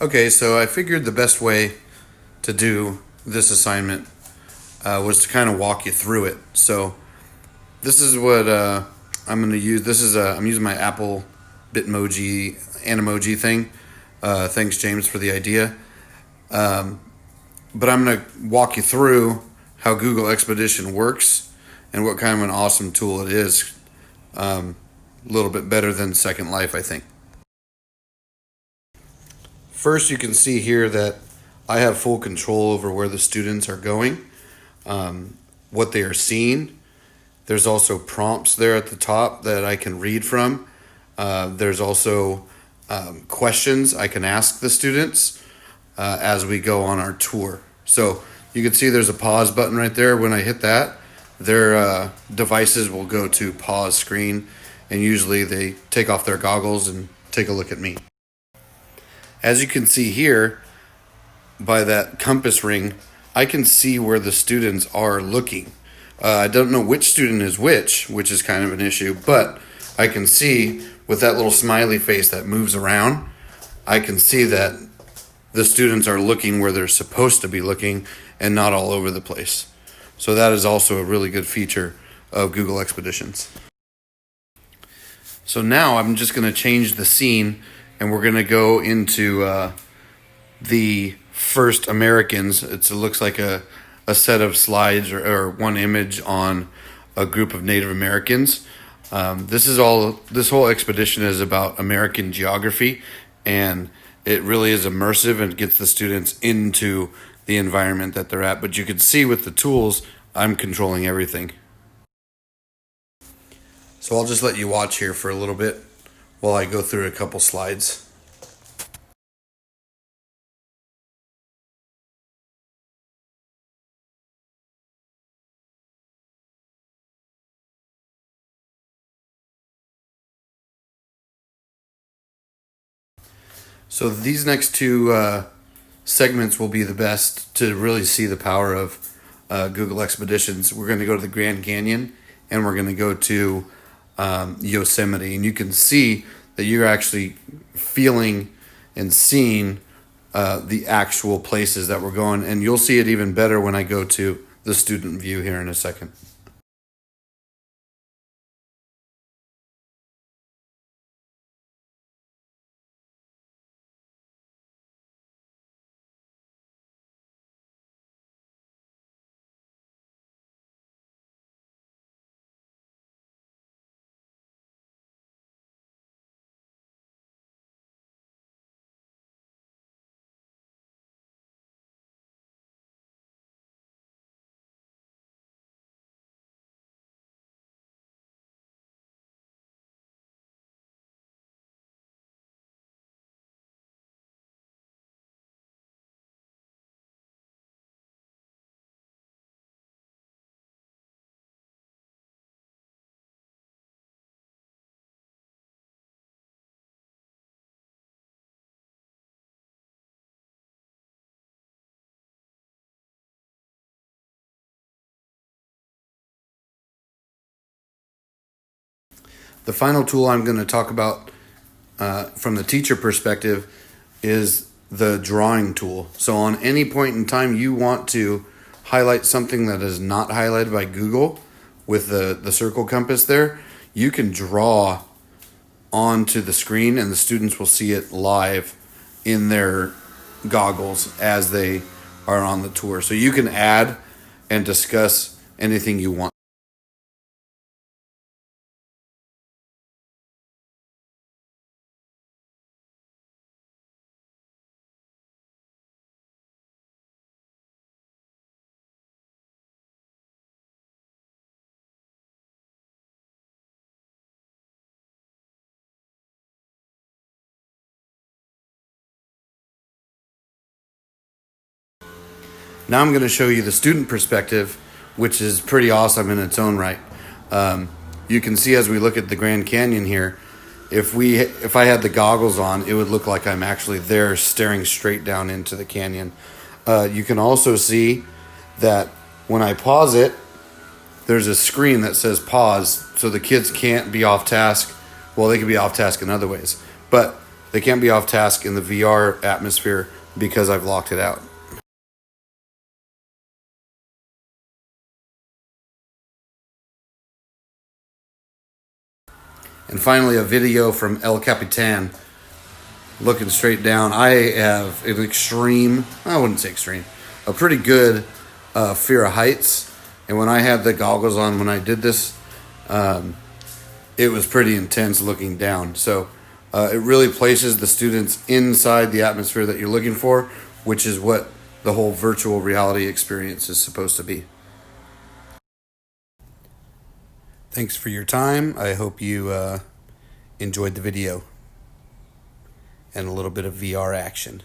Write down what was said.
Okay, so I figured the best way to do this assignment was to kind of walk you through it. So this is what I'm going to use. I'm using my Apple Bitmoji Animoji thing. Thanks, James, for the idea. But I'm going to walk you through how Google Expedition works and what kind of an awesome tool it is. A little bit better than Second Life, I think. First, you can see here that I have full control over where the students are going, what they are seeing. There's also prompts there at the top that I can read from. There's also questions I can ask the students as we go on our tour. So you can see there's a pause button right there. When I hit that, their devices will go to pause screen, and usually they take off their goggles and take a look at me. As you can see here, by that compass ring, I can see where the students are looking. I don't know which student is which is kind of an issue, but I can see with that little smiley face that moves around, I can see that the students are looking where they're supposed to be looking and not all over the place. So that is also a really good feature of Google Expeditions. So now I'm just going to change the scene, and we're going to go into the first Americans. It looks like a set of slides or one image on a group of Native Americans. This whole expedition is about American geography, and it really is immersive and gets the students into the environment that they're at. But you can see with the tools, I'm controlling everything. So I'll just let you watch here for a little bit while I go through a couple slides. So these next two segments will be the best to really see the power of Google Expeditions. We're going to go to the Grand Canyon, and we're going to go to Yosemite, and you can see that you're actually feeling and seeing the actual places that we're going, and you'll see it even better when I go to the student view here in a second. The final tool I'm going to talk about from the teacher perspective is the drawing tool. So on any point in time you want to highlight something that is not highlighted by Google with the circle compass there, you can draw onto the screen and the students will see it live in their goggles as they are on the tour. So you can add and discuss anything you want. Now I'm going to show you the student perspective, which is pretty awesome in its own right. You can see as we look at the Grand Canyon here, if I had the goggles on, it would look like I'm actually there staring straight down into the canyon. You can also see that when I pause it, there's a screen that says pause, so the kids can't be off task. Well, they can be off task in other ways. But They can't be off task in the VR atmosphere because I've locked it out. And finally, a video from El Capitan looking straight down. I have an extreme, I wouldn't say extreme, a pretty good fear of heights. And when I had the goggles on when I did this, it was pretty intense looking down. So it really places the students inside the atmosphere that you're looking for, which is what the whole virtual reality experience is supposed to be. Thanks for your time. I hope you enjoyed the video and a little bit of VR action.